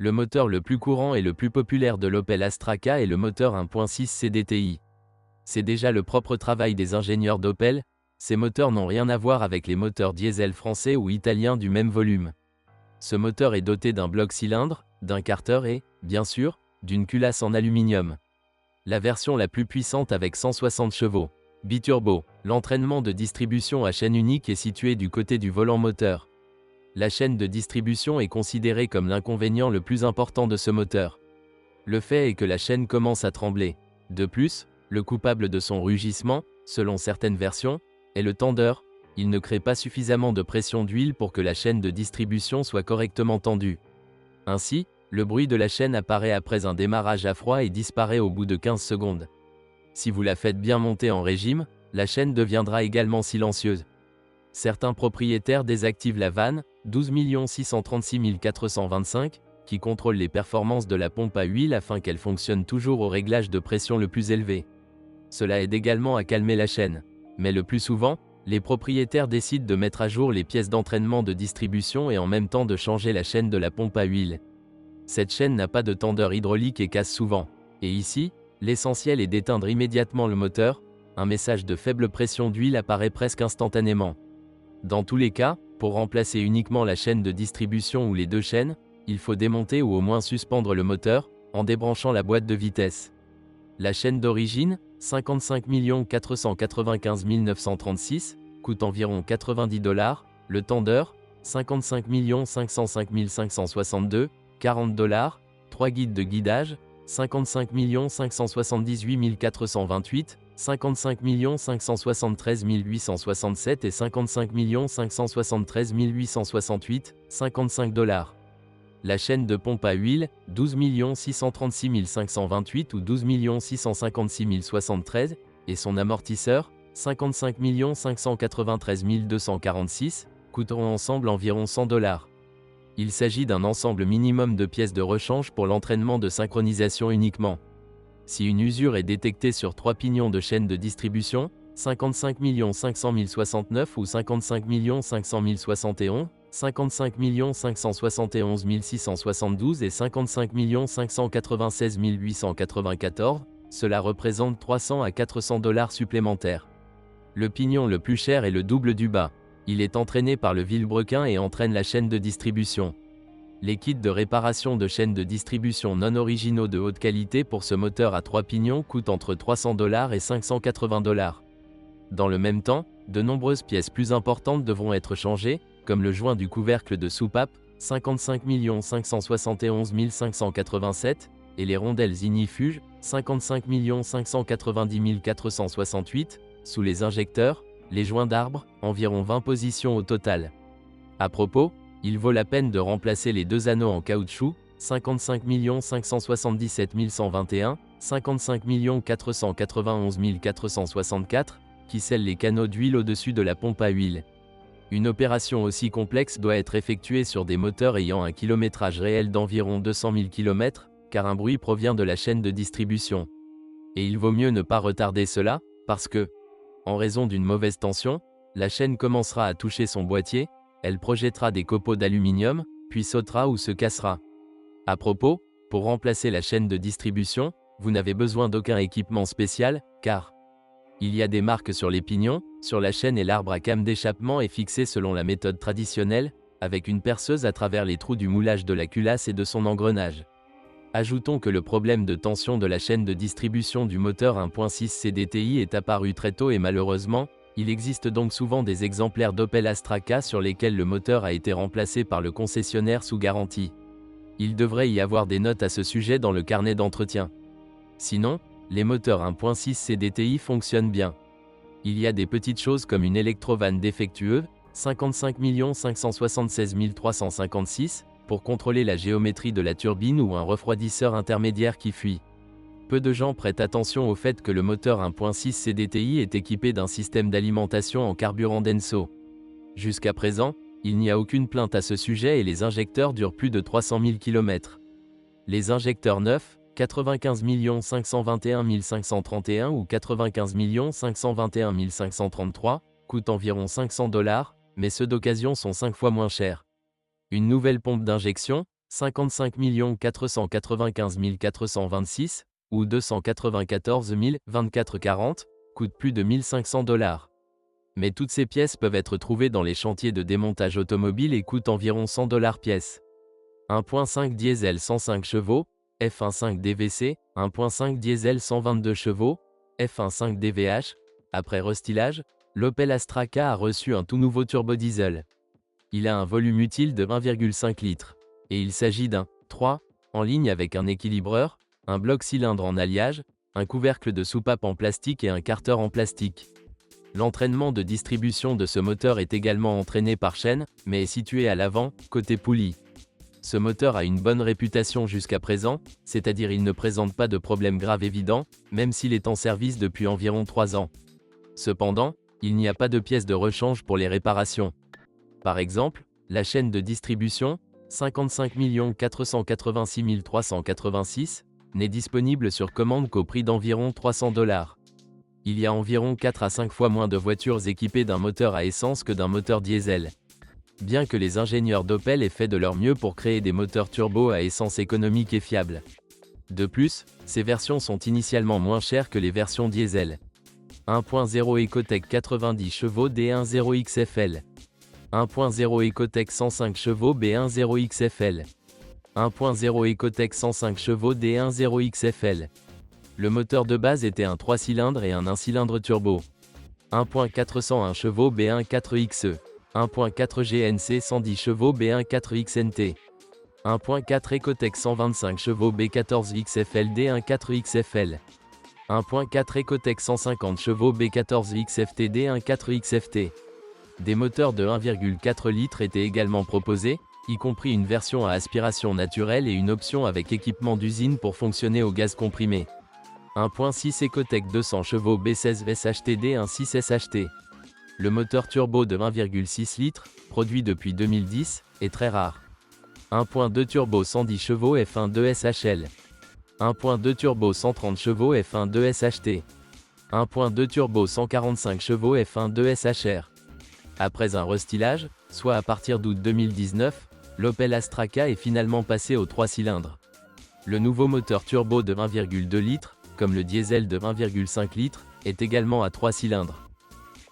Le moteur le plus courant et le plus populaire de l'Opel Astra K est le moteur 1.6 CDTI. C'est déjà le propre travail des ingénieurs d'Opel, ces moteurs n'ont rien à voir avec les moteurs diesel français ou italiens du même volume. Ce moteur est doté d'un bloc cylindre, d'un carter et, bien sûr, d'une culasse en aluminium. La version la plus puissante avec 160 chevaux. Biturbo, l'entraînement de distribution à chaîne unique est situé du côté du volant moteur. La chaîne de distribution est considérée comme l'inconvénient le plus important de ce moteur. Le fait est que la chaîne commence à trembler. De plus, le coupable de son rugissement, selon certaines versions, est le tendeur. Il ne crée pas suffisamment de pression d'huile pour que la chaîne de distribution soit correctement tendue. Ainsi, le bruit de la chaîne apparaît après un démarrage à froid et disparaît au bout de 15 secondes. Si vous la faites bien monter en régime, la chaîne deviendra également silencieuse. Certains propriétaires désactivent la vanne 12 636 425 qui contrôle les performances de la pompe à huile afin qu'elle fonctionne toujours au réglage de pression le plus élevé. Cela aide également à calmer la chaîne. Mais le plus souvent, les propriétaires décident de mettre à jour les pièces d'entraînement de distribution et en même temps de changer la chaîne de la pompe à huile. Cette chaîne n'a pas de tendeur hydraulique et casse souvent. Et ici, l'essentiel est d'éteindre immédiatement le moteur, un message de faible pression d'huile apparaît presque instantanément. Dans tous les cas, pour remplacer uniquement la chaîne de distribution ou les deux chaînes, il faut démonter ou au moins suspendre le moteur, en débranchant la boîte de vitesse. La chaîne d'origine, 55 495 936, coûte environ 90 $, le tendeur, 55 505 562, 40 $, 3 guides de guidage, 55 578 428, 55 573 867 et 55 573 868, 55 $. La chaîne de pompe à huile, 12 636 528 ou 12 656 073, et son amortisseur, 55 593 246, coûteront ensemble environ 100 $. Il s'agit d'un ensemble minimum de pièces de rechange pour l'entraînement de synchronisation uniquement. Si une usure est détectée sur 3 pignons de chaîne de distribution, 55 500 069 ou 55 500 071, 55 571 672 et 55 596 894, cela représente 300 à 400 $ supplémentaires. Le pignon le plus cher est le double du bas. Il est entraîné par le vilebrequin et entraîne la chaîne de distribution. Les kits de réparation de chaînes de distribution non originaux de haute qualité pour ce moteur à 3 pignons coûtent entre 300 $ et 580 $. Dans le même temps, de nombreuses pièces plus importantes devront être changées, comme le joint du couvercle de soupape, 55 571 587, et les rondelles ignifuges, 55 590 468, sous les injecteurs, les joints d'arbre, environ 20 positions au total. À propos, il vaut la peine de remplacer les deux anneaux en caoutchouc, 55 577 121, 55 491 464, qui scellent les canaux d'huile au-dessus de la pompe à huile. Une opération aussi complexe doit être effectuée sur des moteurs ayant un kilométrage réel d'environ 200 000 km, car un bruit provient de la chaîne de distribution. Et il vaut mieux ne pas retarder cela, parce que, en raison d'une mauvaise tension, la chaîne commencera à toucher son boîtier, elle projettera des copeaux d'aluminium, puis sautera ou se cassera. À propos, pour remplacer la chaîne de distribution, vous n'avez besoin d'aucun équipement spécial, car il y a des marques sur les pignons, sur la chaîne et l'arbre à came d'échappement est fixé selon la méthode traditionnelle, avec une perceuse à travers les trous du moulage de la culasse et de son engrenage. Ajoutons que le problème de tension de la chaîne de distribution du moteur 1.6 CDTI est apparu très tôt et malheureusement, il existe donc souvent des exemplaires d'Opel Astra K sur lesquels le moteur a été remplacé par le concessionnaire sous garantie. Il devrait y avoir des notes à ce sujet dans le carnet d'entretien. Sinon, les moteurs 1.6 CDTI fonctionnent bien. Il y a des petites choses comme une électrovanne défectueuse, 55 576 356, pour contrôler la géométrie de la turbine ou un refroidisseur intermédiaire qui fuit. Peu de gens prêtent attention au fait que le moteur 1.6 CDTI est équipé d'un système d'alimentation en carburant Denso. Jusqu'à présent, il n'y a aucune plainte à ce sujet et les injecteurs durent plus de 300 000 km. Les injecteurs neufs, 95 521 531 ou 95 521 533, coûtent environ 500 $, mais ceux d'occasion sont 5 fois moins chers. Une nouvelle pompe d'injection, 55 495 426 ou 294 2440 coûte plus de 1500 $. Mais toutes ces pièces peuvent être trouvées dans les chantiers de démontage automobile et coûtent environ 100 $ pièce. 1.5 diesel 105 chevaux, F1.5 DVC, 1.5 diesel 122 chevaux, F1.5 DVH. Après restylage, l'Opel Astra K a reçu un tout nouveau turbodiesel. Il a un volume utile de 1,5 litres. Et il s'agit d'un 3 en ligne avec un équilibreur, un bloc cylindre en alliage, un couvercle de soupape en plastique et un carter en plastique. L'entraînement de distribution de ce moteur est également entraîné par chaîne, mais est situé à l'avant, côté poulie. Ce moteur a une bonne réputation jusqu'à présent, c'est-à-dire il ne présente pas de problème grave évident, même s'il est en service depuis environ 3 ans. Cependant, il n'y a pas de pièces de rechange pour les réparations. Par exemple, la chaîne de distribution, 55 486 386, n'est disponible sur commande qu'au prix d'environ 300 $. Il y a environ 4 à 5 fois moins de voitures équipées d'un moteur à essence que d'un moteur diesel. Bien que les ingénieurs d'Opel aient fait de leur mieux pour créer des moteurs turbo à essence économique et fiables. De plus, ces versions sont initialement moins chères que les versions diesel. 1.0 Ecotec 90 chevaux D10 XFL. 1.0 Ecotec 105 chevaux B10 XFL. 1.0 Ecotec 105 chevaux D10 XFL. Le moteur de base était un 3 cylindres et un 1 cylindre turbo. 1.401 chevaux B1 4XE. 1.4 GNC 110 chevaux B1 4XNT. 1.4 Ecotec 125 chevaux B14 XFL D1 4XFL. 1.4 Ecotec 150 chevaux B14 XFT D1 4XFT. Des moteurs de 1,4 litres étaient également proposés, y compris une version à aspiration naturelle et une option avec équipement d'usine pour fonctionner au gaz comprimé. 1.6 Ecotec 200 chevaux B16 SHT D1 6 SHT. Le moteur turbo de 1,6 litres, produit depuis 2010, est très rare. 1.2 turbo 110 chevaux F1 2 SHL. 1.2 turbo 130 chevaux F1 2 SHT. 1.2 turbo 145 chevaux F1 2 SHR. Après un restylage, soit à partir d'août 2019, l'Opel Astra K est finalement passé aux 3 cylindres. Le nouveau moteur turbo de 1,2 litres, comme le diesel de 1,5 litres, est également à 3 cylindres.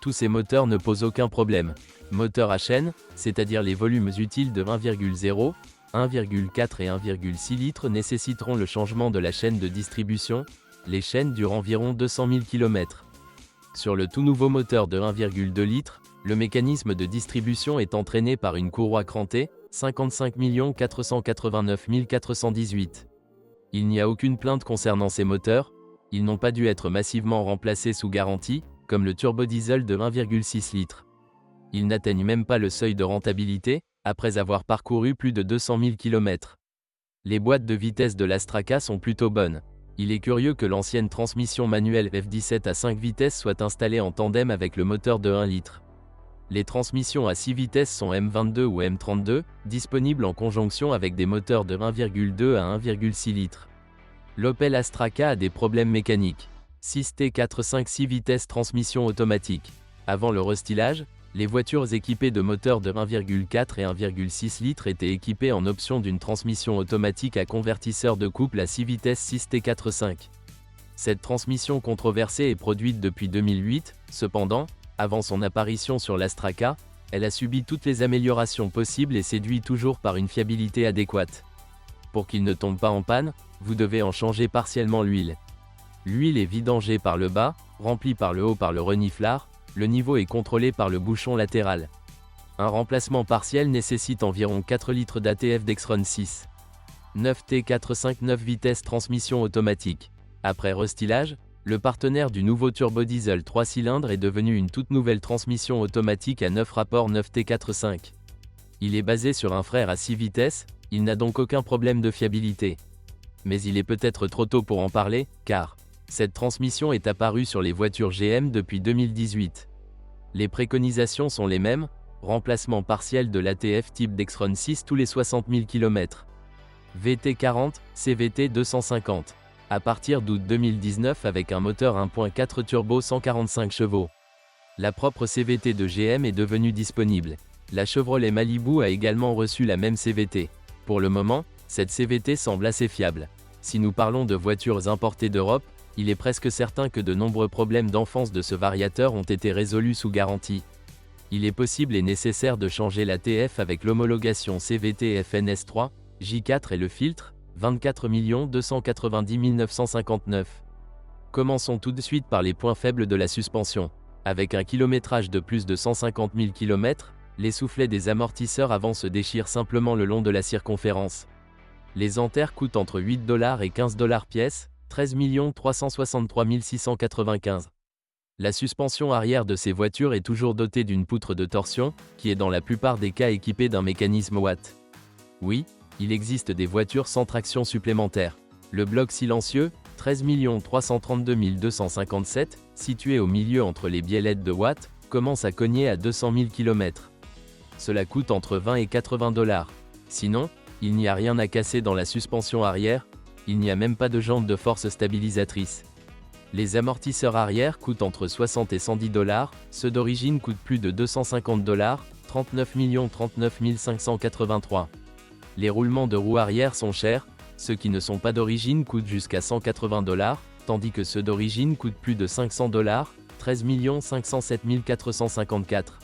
Tous ces moteurs ne posent aucun problème. Moteur à chaîne, c'est-à-dire les volumes utiles de 1,0, 1,4 et 1,6 litres nécessiteront le changement de la chaîne de distribution. Les chaînes durent environ 200 000 km. Sur le tout nouveau moteur de 1,2 litres, le mécanisme de distribution est entraîné par une courroie crantée, 55 489 418. Il n'y a aucune plainte concernant ces moteurs, ils n'ont pas dû être massivement remplacés sous garantie, comme le turbodiesel de 1,6 litres. Ils n'atteignent même pas le seuil de rentabilité, après avoir parcouru plus de 200 000 km. Les boîtes de vitesse de l'Astra K sont plutôt bonnes. Il est curieux que l'ancienne transmission manuelle F17 à 5 vitesses soit installée en tandem avec le moteur de 1 litre. Les transmissions à 6 vitesses sont M22 ou M32, disponibles en conjonction avec des moteurs de 1,2 à 1,6 litres. L'Opel Astra K a des problèmes mécaniques. 6T45 6 vitesses transmission automatique. Avant le restylage, les voitures équipées de moteurs de 1,4 et 1,6 litres étaient équipées en option d'une transmission automatique à convertisseur de couple à 6 vitesses 6T45. Cette transmission controversée est produite depuis 2008, cependant, avant son apparition sur l'Astra K, elle a subi toutes les améliorations possibles et séduit toujours par une fiabilité adéquate. Pour qu'il ne tombe pas en panne, vous devez en changer partiellement l'huile. L'huile est vidangée par le bas, remplie par le haut par le reniflard, le niveau est contrôlé par le bouchon latéral. Un remplacement partiel nécessite environ 4 litres d'ATF Dexron 6. 9T45 9 vitesses transmission automatique. Après restylage, le partenaire du nouveau turbodiesel 3 cylindres est devenu une toute nouvelle transmission automatique à 9 rapports 9T45. Il est basé sur un frein à 6 vitesses, il n'a donc aucun problème de fiabilité. Mais il est peut-être trop tôt pour en parler, car cette transmission est apparue sur les voitures GM depuis 2018. Les préconisations sont les mêmes, remplacement partiel de l'ATF type Dexron 6 tous les 60 000 km. VT40, CVT 250. À partir d'août 2019 avec un moteur 1.4 turbo 145 chevaux. La propre CVT de GM est devenue disponible. La Chevrolet Malibu a également reçu la même CVT. Pour le moment, cette CVT semble assez fiable. Si nous parlons de voitures importées d'Europe, il est presque certain que de nombreux problèmes d'enfance de ce variateur ont été résolus sous garantie. Il est possible et nécessaire de changer la TF avec l'homologation CVT FNS3, J4 et le filtre, 24 290 959. Commençons tout de suite par les points faibles de la suspension. Avec un kilométrage de plus de 150 000 km, les soufflets des amortisseurs avant se déchirent simplement le long de la circonférence. Les anthères coûtent entre 8 $ et 15 $ pièce, 13 363 695. La suspension arrière de ces voitures est toujours dotée d'une poutre de torsion, qui est dans la plupart des cas équipée d'un mécanisme Watt. Oui, il existe des voitures sans traction supplémentaire. Le bloc silencieux, 13 332 257, situé au milieu entre les biellettes de Watt, commence à cogner à 200 000 km. Cela coûte entre 20 et 80 $. Sinon, il n'y a rien à casser dans la suspension arrière, il n'y a même pas de jante de force stabilisatrice. Les amortisseurs arrière coûtent entre 60 et 110 $, ceux d'origine coûtent plus de 250 $, 39 039 583. Les roulements de roues arrière sont chers, ceux qui ne sont pas d'origine coûtent jusqu'à 180 $, tandis que ceux d'origine coûtent plus de 500 $, 13 507 454.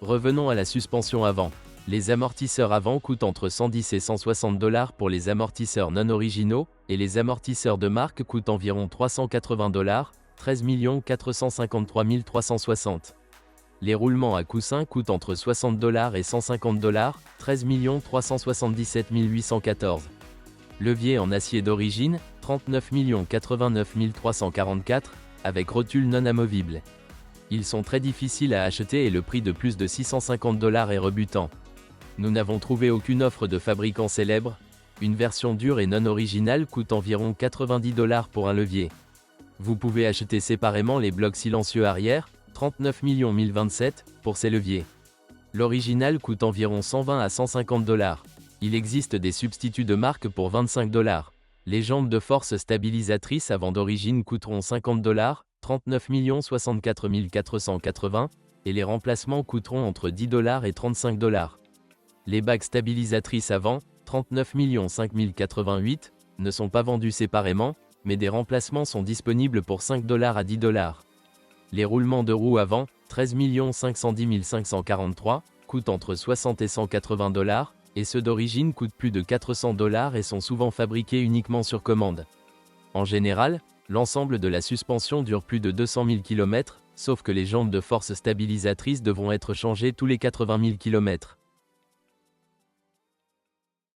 Revenons à la suspension avant. Les amortisseurs avant coûtent entre 110 et 160 $ pour les amortisseurs non originaux, et les amortisseurs de marque coûtent environ 380 $, 13 453 360. Les roulements à coussin coûtent entre 60 $ et 150 $, 13 377 814. Levier en acier d'origine, 39 89 344, avec rotule non amovible. Ils sont très difficiles à acheter et le prix de plus de 650 $ est rebutant. Nous n'avons trouvé aucune offre de fabricant célèbre. Une version dure et non originale coûte environ 90 $ pour un levier. Vous pouvez acheter séparément les blocs silencieux arrière, 39 027, pour ces leviers. L'original coûte environ 120 à 150 $. Il existe des substituts de marque pour 25 $. Les jantes de force stabilisatrices avant d'origine coûteront 50 $, 39 064 480, et les remplacements coûteront entre 10 $ et 35 $. Les bagues stabilisatrices avant, 39 5 088, ne sont pas vendues séparément, mais des remplacements sont disponibles pour 5 $ à 10 $. Les roulements de roues avant, 13 510 543, coûtent entre 60 et 180 $, et ceux d'origine coûtent plus de 400 $ et sont souvent fabriqués uniquement sur commande. En général, l'ensemble de la suspension dure plus de 200 000 km, sauf que les jantes de force stabilisatrices devront être changées tous les 80 000 km.